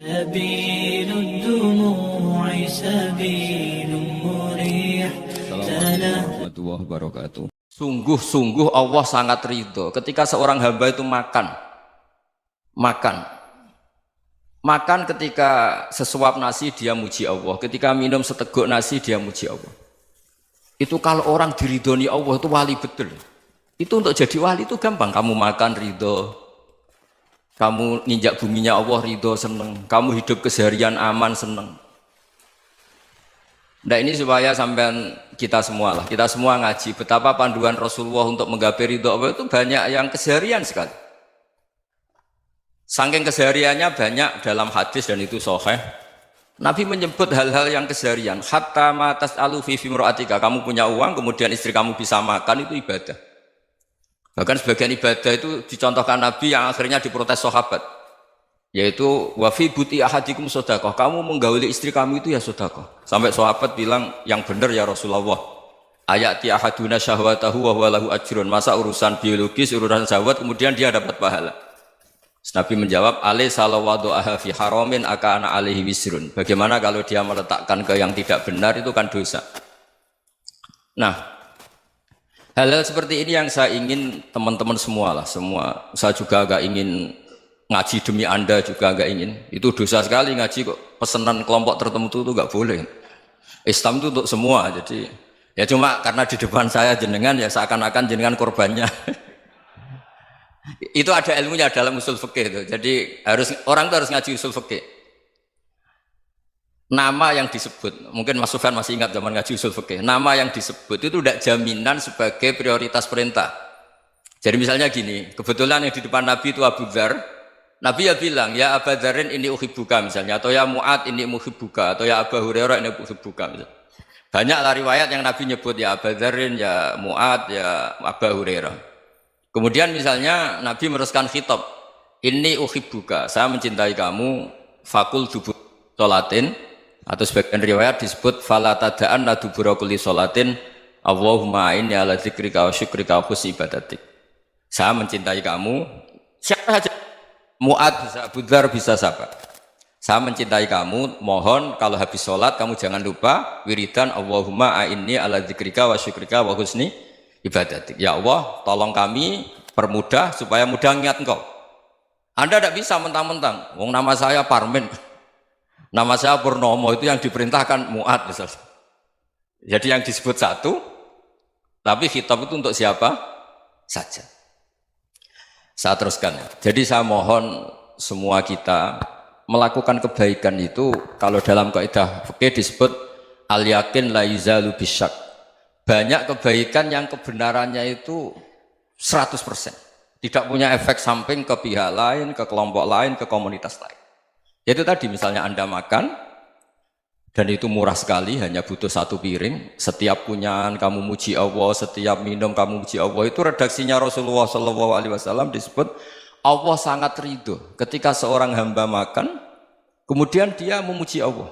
سبيل الدموع سبيل مريح. Assalamualaikum warahmatullahi wabarakatuh. Sungguh-sungguh Allah sangat ridho ketika seorang hamba itu makan ketika sesuap nasi dia muji Allah, ketika minum seteguk nasi dia muji Allah. Itu kalau orang diridhoni Allah itu wali betul. Itu untuk jadi wali itu gampang, kamu makan ridho, kamu nginjak buminya Allah ridho seneng, kamu hidup keseharian aman seneng. Nah ini supaya sampean kita semua ngaji betapa panduan Rasulullah untuk menggapai ridho Allah itu banyak yang keseharian sekali. Saking kesehariannya banyak dalam hadis dan itu sahih. Nabi menyebut hal-hal yang keseharian. Hatta ma tas'alu fi imra'atika, kamu punya uang kemudian istri kamu bisa makan itu ibadah. Bahkan sebagian ibadah itu dicontohkan Nabi yang akhirnya diprotes sahabat. Yaitu wa fi buti ahadikum sedekah, kamu menggauli istri kamu itu ya sedekah. Sampai sahabat bilang yang benar ya Rasulullah. Ayati ahaduna syahwatahu wa huwa lahu ajrun. Masa urusan biologis, urusan syahwat kemudian dia dapat pahala. Nabi menjawab, alai salawadu'aha fi haramin akana alaihi wisrun. Bagaimana kalau dia meletakkan ke yang tidak benar itu kan dosa. Nah, hal-hal seperti ini yang saya ingin teman-teman semua. Saya juga agak ingin ngaji demi Anda juga agak ingin. Itu dosa sekali ngaji kok pesanan kelompok tertentu itu enggak boleh. Islam itu untuk semua. Jadi ya cuma karena di depan saya jenengan ya seakan-akan jenengan korbannya. Itu ada ilmunya dalam usul fikih itu. Jadi orang itu harus ngaji usul fikih. Nama yang disebut, mungkin Mas Sufyan masih ingat zaman ngaji usul fikih. Nama yang disebut itu tidak jaminan sebagai prioritas perintah. Jadi misalnya gini, kebetulan yang di depan Nabi itu Abu Dzar. Nabi ya bilang, ya Abu Dzarin ini uhibbuka misalnya, atau ya Mu'ad ini uhibbuka, atau ya Abu Hurairah ini uhibbuka misalnya. Banyaklah riwayat yang Nabi nyebut ya Abu Dzarin, ya Mu'ad, ya Abu Hurairah. Kemudian misalnya Nabi meneruskan khitab, ini uhibbuka, saya mencintai kamu, fakul dubur sholatin, atau sebagian riwayat disebut falatadaan la dubura kulli sholatin, Allahumma inni ala dzikrika wa syukrika wa husni ibadatik. Saya mencintai kamu, siapa saja, Mu'ad bisa, Abu Dzar bisa siapa. Saya mencintai kamu, mohon kalau habis sholat kamu jangan lupa wiridan Allahumma inni ala dzikrika wa syukrika wa husni ibadatik. Ya Allah, tolong kami permudah supaya mudah ingat engkau. Anda tidak bisa mentang-mentang, wong nama saya Parmin, nama saya Purnomo, itu yang diperintahkan Mu'ad misalnya. Jadi yang disebut satu, tapi khitab itu untuk siapa saja. Saya teruskan. Jadi saya mohon semua kita melakukan kebaikan itu kalau dalam kaidah fikih disebut al yakin la yuzalu bisyak. Banyak kebaikan yang kebenarannya itu 100%. Tidak punya efek samping ke pihak lain, ke kelompok lain, ke komunitas lain. Yaitu tadi misalnya Anda makan, dan itu murah sekali, hanya butuh satu piring. Setiap punyaan kamu muji Allah, setiap minum kamu muji Allah. Itu redaksinya Rasulullah SAW disebut, Allah sangat ridho ketika seorang hamba makan, kemudian dia memuji Allah.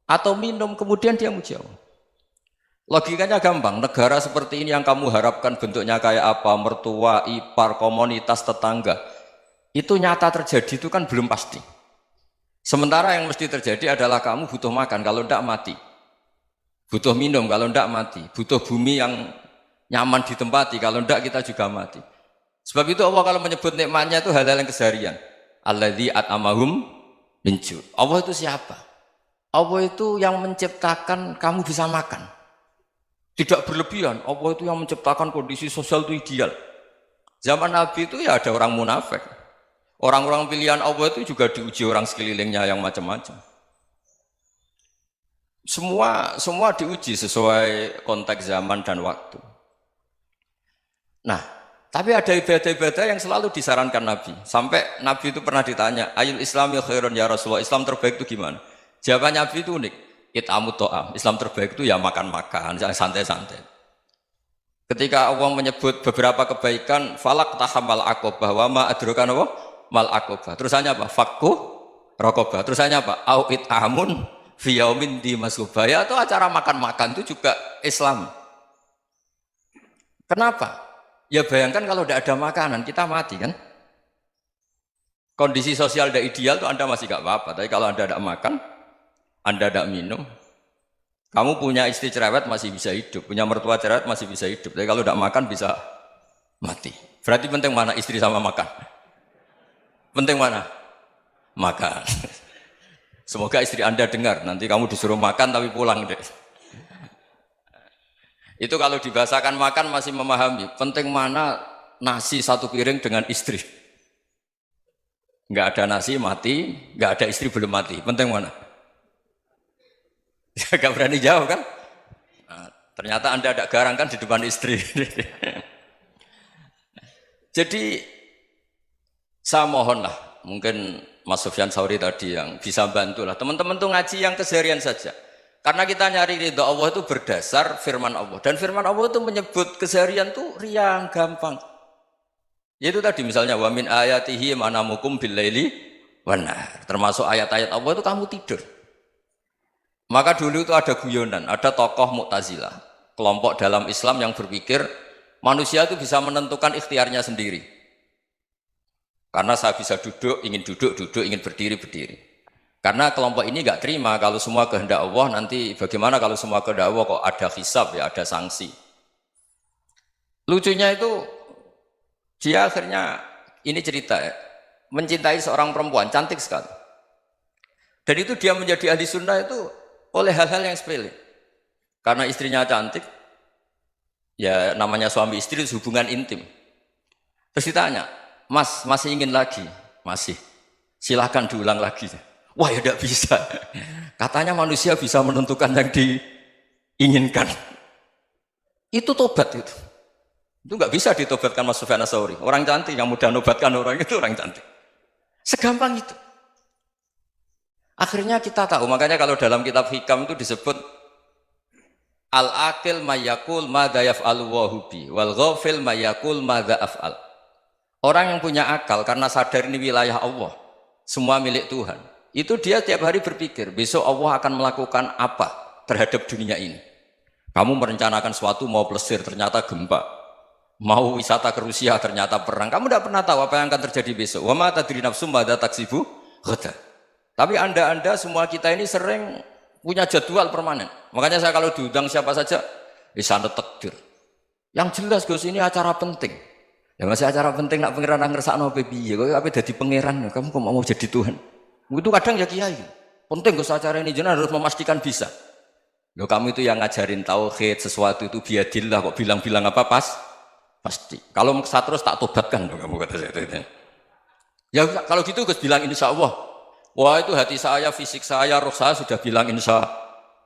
Atau minum, kemudian dia muji Allah. Logikanya gampang, negara seperti ini yang kamu harapkan bentuknya kayak apa, mertua, ipar, komunitas, tetangga, itu nyata terjadi itu kan belum pasti. Sementara yang mesti terjadi adalah kamu butuh makan, kalau tidak mati. Butuh minum, kalau tidak mati. Butuh bumi yang nyaman ditempati, kalau tidak kita juga mati. Sebab itu Allah kalau menyebut nikmatnya itu hal-hal yang keseharian. Alladzi at'amahum min ju'. Allah itu siapa? Allah itu yang menciptakan kamu bisa makan. Tidak berlebihan, Allah itu yang menciptakan kondisi sosial itu ideal. Zaman Nabi itu ya ada orang munafik. Orang-orang pilihan Allah itu juga diuji orang sekelilingnya yang macam-macam. Semua diuji sesuai konteks zaman dan waktu. Nah, tapi ada ibadah-ibadah yang selalu disarankan Nabi. Sampai Nabi itu pernah ditanya, ayul islami khairun ya Rasulullah, Islam terbaik itu gimana? Jawaban Nabi itu unik. It'amut to'am, Islam terbaik itu ya makan-makan, jangan santai-santai. Ketika Allah menyebut beberapa kebaikan, falak tahamal akobah, wa ma adrokan apa? Mal akobah. Terusannya apa? Fakku rokobah. Terusannya apa? Au it'amun fiyaumin di masubaya. Atau acara makan-makan itu juga Islam. Kenapa? Ya bayangkan kalau tidak ada makanan, kita mati kan? Kondisi sosial tidak ideal tuh Anda masih gak apa-apa. Tapi kalau Anda tidak makan, Anda tidak minum, kamu punya istri cerewet masih bisa hidup, punya mertua cerewet masih bisa hidup. Tapi kalau tidak makan bisa mati. Berarti penting mana istri sama makan? Penting mana? Makan. Semoga istri Anda dengar. Nanti kamu disuruh makan tapi pulang deh. Itu kalau dibahasakan makan masih memahami. Penting mana nasi satu piring dengan istri. Nggak ada nasi mati, nggak ada istri belum mati. Penting mana? Gak berani jawab kan? Nah, ternyata Anda ada garang kan di depan istri. Jadi saya mohonlah, mungkin Mas Sufyan Sauri tadi yang bisa bantulah. Teman-teman tuh ngaji yang keseharian saja. Karena kita nyari ridha Allah itu berdasar firman Allah. Dan firman Allah itu menyebut keseharian itu riang, gampang. Yaitu tadi misalnya wa min ayatihi manamukum billaili wan nahar. Termasuk ayat-ayat Allah itu kamu tidur. Maka dulu itu ada guyonan, ada tokoh Mu'tazilah, kelompok dalam Islam yang berpikir manusia itu bisa menentukan ikhtiarnya sendiri. Karena saya bisa duduk, ingin berdiri, berdiri. Karena kelompok ini nggak terima kalau semua kehendak Allah, nanti bagaimana kalau semua kehendak Allah kok ada hisab ya, ada sanksi. Lucunya itu dia akhirnya ini cerita ya, mencintai seorang perempuan cantik sekali. Dan itu dia menjadi ahli sunnah itu oleh hal-hal yang sepele. Karena istrinya cantik, ya namanya suami istri itu hubungan intim. Terus ditanya, Mas masih ingin lagi? Masih. Silahkan diulang lagi. Wah ya tidak bisa. Katanya manusia bisa menentukan yang diinginkan. Itu tobat itu. Itu nggak bisa ditobatkan Mas Sufyan Ats-Tsauri. Orang cantik yang mudah nobatkan orang itu orang cantik. Segampang itu. Akhirnya kita tahu, makanya kalau dalam kitab Hikam itu disebut al-akil mayyakul madza yaf'alu wa hubi wal ghafil mayyakul madza af'al. Orang yang punya akal karena sadar ini wilayah Allah, semua milik Tuhan. Itu dia tiap hari berpikir, besok Allah akan melakukan apa terhadap dunia ini. Kamu merencanakan suatu mau plesir, ternyata gempa. Mau wisata ke Rusia, ternyata perang. Kamu tidak pernah tahu apa yang akan terjadi besok. Wa ma tadri nafsum madza taksibu ghadan. Tapi anda semua kita ini sering punya jadwal permanen. Makanya saya kalau diundang siapa saja, sana takdir. Yang jelas Gus ini acara penting. Ya masih acara penting nak pangeran ngersakno piye. Kok ape dadi pangeran, kamu kok mau jadi Tuhan. Itu kadang ya kiai. Penting Gus acara ini jenengan harus memastikan bisa. Loh kamu itu yang ngajarin tauhid, sesuatu itu biadillah kok bilang-bilang apa pasti. Kalau maksa terus tak tobatkan loh kamu kata saya. Ya kalau gitu Gus bilang insya Allah. Wah itu hati saya, fisik saya, roh saya sudah bilang insya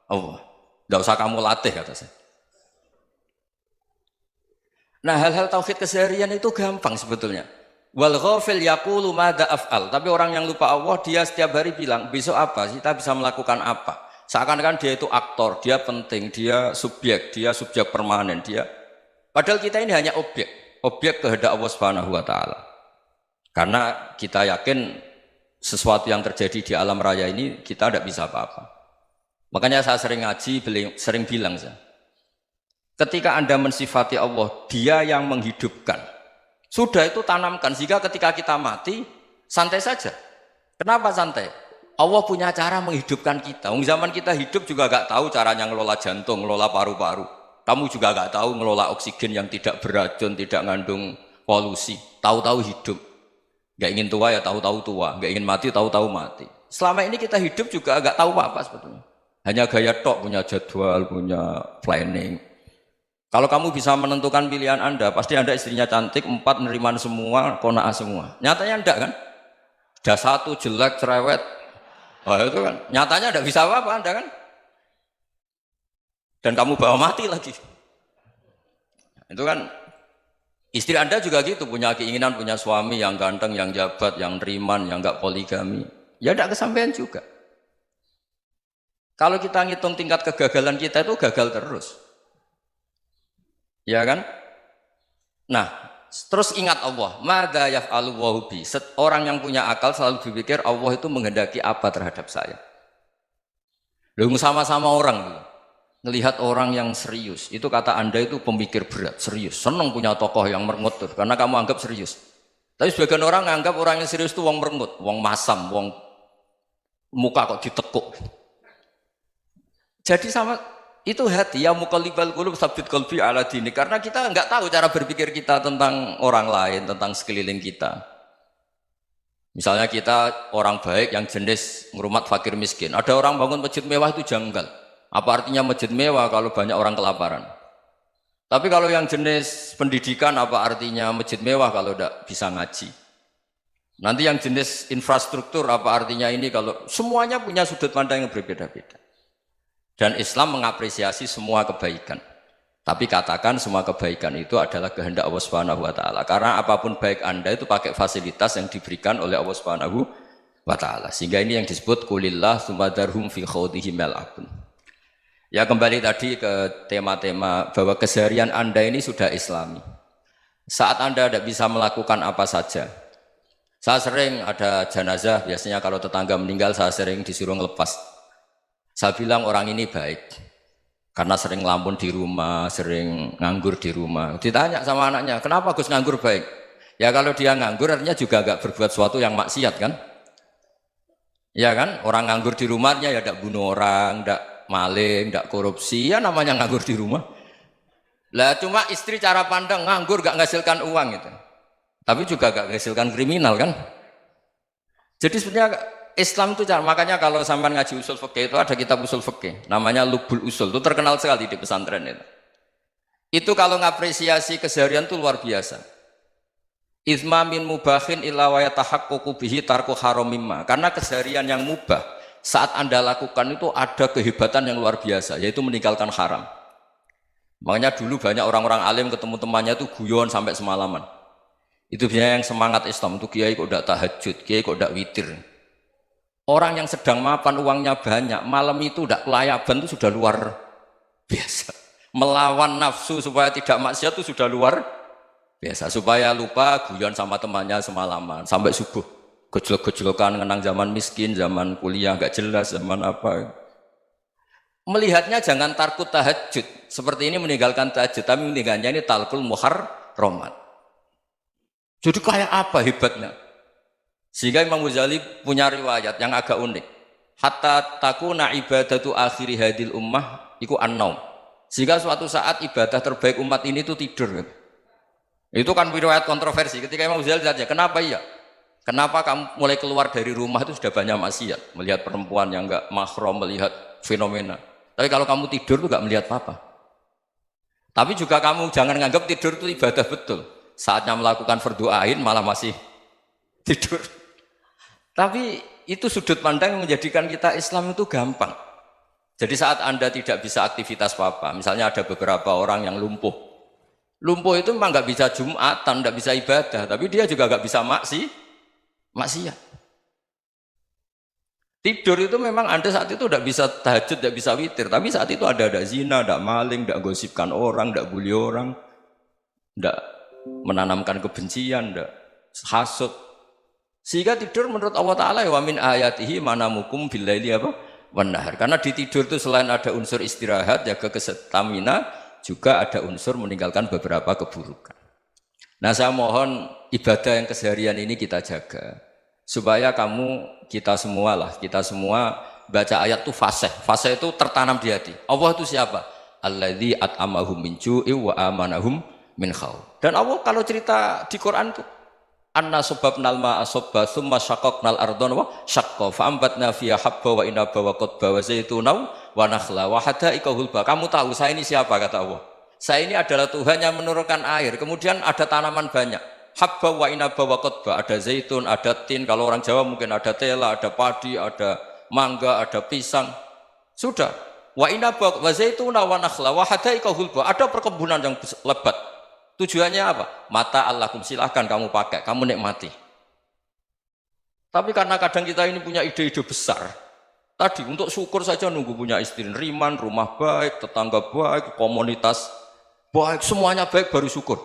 Allah. Tidak usah kamu latih kata saya. Nah hal-hal tauhid keseharian itu gampang sebetulnya. Wal ghafil yaqulu madza af'al. Tapi orang yang lupa Allah dia setiap hari bilang besok apa? Kita bisa melakukan apa? Seakan-akan dia itu aktor, dia penting, dia subjek permanen, dia. Padahal kita ini hanya objek kehendak Allah Subhanahu wa taala. Karena kita yakin sesuatu yang terjadi di alam raya ini kita tidak bisa apa-apa. Makanya saya sering ngaji, sering bilang saya. Ketika Anda mensifati Allah, dia yang menghidupkan. Sudah itu tanamkan, sehingga ketika kita mati, santai saja. Kenapa santai? Allah punya cara menghidupkan kita. Zaman kita hidup juga gak tahu caranya ngelola jantung, ngelola paru-paru. Kamu juga gak tahu ngelola oksigen yang tidak beracun, tidak ngandung polusi. Tahu-tahu hidup. Gak ingin tua ya tahu-tahu tua, gak ingin mati tahu-tahu mati. Selama ini kita hidup juga gak tahu apa-apa sebetulnya. Hanya gaya tok, punya jadwal, punya planning. Kalau kamu bisa menentukan pilihan Anda, pasti Anda istrinya cantik, 4 neriman semua, kona'ah semua. Nyatanya enggak kan? Ada 1 jelek, cerewet. Oh itu kan, nyatanya enggak bisa apa-apa Anda kan? Dan kamu bawa mati lagi. Itu kan, istri Anda juga gitu, punya keinginan, punya suami yang ganteng, yang jabat, yang neriman, yang enggak poligami. Ya enggak kesampaian juga. Kalau kita ngitung tingkat kegagalan kita itu gagal terus. Ya kan? Nah, terus ingat Allah, madza yaf'alu wa hubi. Orang yang punya akal selalu berpikir Allah itu menghendaki apa terhadap saya. Lalu sama-sama orang melihat orang yang serius. Itu kata Anda itu pemikir berat, serius. Senang punya tokoh yang mengutur karena kamu anggap serius. Tapi sebagian orang nganggap orang yang serius itu wong merengut, wong masam, wong muka kok ditekuk. Jadi sama itu hati ya muqallibal qulub tsabbit qalbi ala dini, karena kita nggak tahu cara berpikir kita tentang orang lain, tentang sekeliling kita. Misalnya kita orang baik yang jenis ngrumat fakir miskin. Ada orang bangun masjid mewah itu janggal. Apa artinya masjid mewah kalau banyak orang kelaparan? Tapi kalau yang jenis pendidikan apa artinya masjid mewah kalau tidak bisa ngaji? Nanti yang jenis infrastruktur apa artinya ini kalau semuanya punya sudut pandang yang berbeda-beda. Dan Islam mengapresiasi semua kebaikan. Tapi katakan semua kebaikan itu adalah kehendak Allah Subhanahu wa taala. Karena apapun baik Anda itu pakai fasilitas yang diberikan oleh Allah Subhanahu wa taala. Sehingga ini yang disebut kulillah tsumma darhum fi khawdihim yal'abun. Ya kembali tadi ke tema-tema bahwa keseharian Anda ini sudah Islami. Saat Anda tidak bisa melakukan apa saja. Saya sering ada jenazah, biasanya kalau tetangga meninggal saya sering disuruh ngelepas. Saya bilang orang ini baik. Karena sering ngelamun di rumah, sering nganggur di rumah. Ditanya sama anaknya, kenapa Gus nganggur baik? Ya kalau dia nganggur artinya juga agak berbuat sesuatu yang maksiat kan? Ya kan? Orang nganggur di rumahnya ya tidak bunuh orang, tidak maling, tidak korupsi, ya namanya nganggur di rumah. Lah cuma istri cara pandang nganggur gak menghasilkan uang itu, tapi juga gak menghasilkan kriminal kan. Jadi sebenarnya Islam itu cara, makanya kalau sampai ngaji usul fikih itu ada kitab usul fikih, namanya Lubul Usul, itu terkenal sekali di pesantren itu. Itu kalau ngapresiasi keseharian itu luar biasa. Izma min mubahin illa wa yatahaqququ bihi tarku haramimma, karena keseharian yang mubah saat Anda lakukan itu ada kehebatan yang luar biasa, yaitu meninggalkan haram. Makanya dulu banyak orang-orang alim ketemu temannya itu guyon sampai semalaman. Itu biasanya yang semangat Islam itu kiai kok tidak tahajud, kiai kok tidak witir. Orang yang sedang mapan uangnya banyak, malam itu tidak kelayaban itu sudah luar biasa. Melawan nafsu supaya tidak maksiat itu sudah luar biasa. Supaya lupa guyon sama temannya semalaman sampai subuh. Gejolak-gejolokan mengenang zaman miskin, zaman kuliah gak jelas, zaman apa. Melihatnya jangan tarkut tahajud. Seperti ini meninggalkan tahajud, tapi meninggalnya ini talkul muharramat. Jadi kayak apa hebatnya? Sehingga Imam Ghazali punya riwayat yang agak unik. Hatta takuna ibadatu akhiri hadil ummah iku an-naum. Sehingga suatu saat ibadah terbaik umat ini itu tidur. Itu kan riwayat kontroversi. Ketika Imam Ghazali tanya, kenapa iya? Kenapa kamu mulai keluar dari rumah itu sudah banyak maksiat, melihat perempuan yang enggak mahram, melihat fenomena. Tapi kalau kamu tidur itu enggak melihat apa-apa. Tapi juga kamu jangan nganggap tidur itu ibadah betul. Saatnya melakukan fardu ain malah masih tidur. Tapi itu sudut pandang yang menjadikan kita Islam itu gampang. Jadi saat Anda tidak bisa aktivitas apa-apa, misalnya ada beberapa orang yang lumpuh. Lumpuh itu memang enggak bisa Jumatan, enggak bisa ibadah, tapi dia juga enggak bisa maksiat. Tidur itu memang Anda saat itu tidak bisa tahajud, tidak bisa witir, tapi saat itu ada zina, ada maling, tidak gosipkan orang, tidak bully orang, tidak menanamkan kebencian, tidak hasud. Sehingga tidur menurut Allah Ta'ala wa min ayatihi manamukum billaili apa? Wan-nahar. Karena di tidur itu selain ada unsur istirahat, jaga stamina, juga ada unsur meninggalkan beberapa keburukan. Nah saya mohon ibadah yang keseharian ini kita jaga supaya kita semua baca ayat itu fasih itu tertanam di hati. Allah itu siapa? Alladzi at'amahum min ju'i wa amanahum min khauf. Dan Allah kalau cerita di Quran itu anna sababnal ma'a sabba tsumma syaqqaqnal ardha wa syaqqa fa ambatna fiha habba wa inaba wa qadba wa zaituna wa nakhla wa hada'iqa hulba. Kamu tahu saya ini siapa kata Allah? Saya ini adalah Tuhan yang menurunkan air, kemudian ada tanaman banyak. Habba wa inaba wa qadba, ada zaitun, ada tin, kalau orang Jawa mungkin ada tela, ada padi, ada mangga, ada pisang. Sudah. Wa inaba wa zaituna wa nakhla wa hada'iqa hulba, ada perkebunan yang lebat. Tujuannya apa? Mata Allahkum, silahkan kamu pakai, kamu nikmati. Tapi karena kadang kita ini punya ide-ide besar. Tadi untuk syukur saja nunggu punya istri riman, rumah baik, tetangga baik, komunitas baik, semuanya baik baru syukur.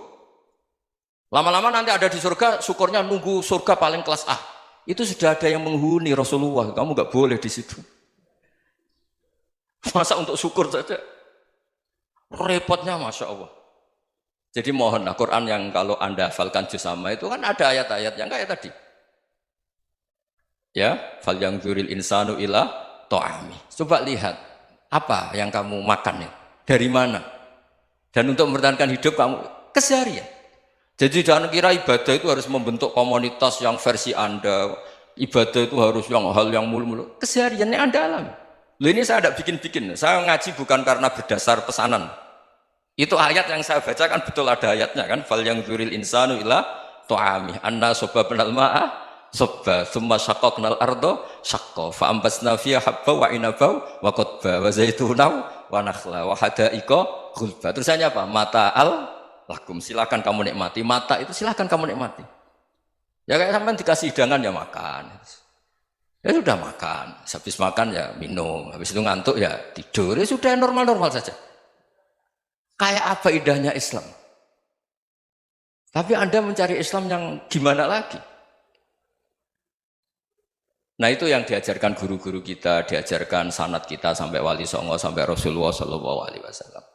Lama-lama nanti ada di surga, syukurnya nunggu surga paling kelas A. Itu sudah ada yang menghuni Rasulullah, kamu nggak boleh di situ. Masa untuk syukur saja repotnya, masya Allah. Jadi mohonlah Quran yang kalau Anda hafalkan juz amma itu kan ada ayat-ayat yang kayak tadi. Ya, fal yang dzuril insanu ila ta'ami. Coba lihat apa yang kamu makan ya? Dari mana? Dan untuk mempertahankan hidup kamu keseharian. Jadi jangan kira ibadah itu harus membentuk komunitas yang versi Anda. Ibadah itu harus yang hal yang mulu-mulu. Kesehariannya Anda alami. Loh ini saya tidak bikin-bikin. Saya ngaji bukan karena berdasar pesanan. Itu ayat yang saya baca kan betul ada ayatnya kan. Fal yang dzuril insanu ila ta'ami. Anna sobabnal ma'a sobba. Thumma syaqaqnal ardo syaqqa. Fa'ambasna fiha habba wa inabau wa qodba wa zaitunaw wa nakhla wa hadaika ghulba. Terusannya apa? Mata'al lakum. Silakan kamu nikmati. Mata itu silakan kamu nikmati. Ya kayak sampean dikasih hidangan ya makan. Ya sudah makan. Habis makan ya minum. Habis itu ngantuk ya tidur. Ya sudah normal-normal saja. Kayak apa indahnya Islam. Tapi Anda mencari Islam yang gimana lagi? Nah itu yang diajarkan guru-guru kita, diajarkan sanad kita sampai Wali Songo, sampai Rasulullah SAW.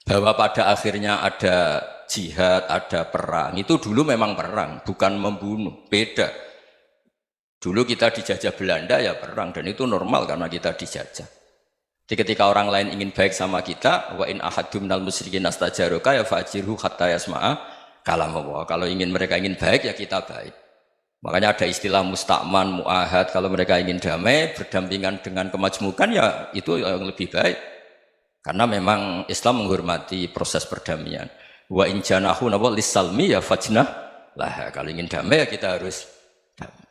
Bahwa pada akhirnya ada jihad, ada perang. Itu dulu memang perang, bukan membunuh. Beda. Dulu kita dijajah Belanda ya perang, dan itu normal karena kita dijajah. Jadi ketika orang lain ingin baik sama kita, wa in ahadum minal musyrikin astajaruka ya fajirhu hatta yasma'a kalam Allah. Kalau mereka ingin baik ya kita baik. Makanya ada istilah musta'man, mu'ahad. Kalau mereka ingin damai, berdampingan dengan kemajmukan ya itu yang lebih baik. Karena memang Islam menghormati proses perdamaian. Wa in janahu nawal lisalmi ya fajnah lah. Kalau ingin damai ya kita harus damai.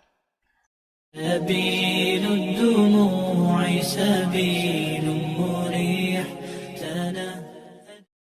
سبيل الدموع سبيل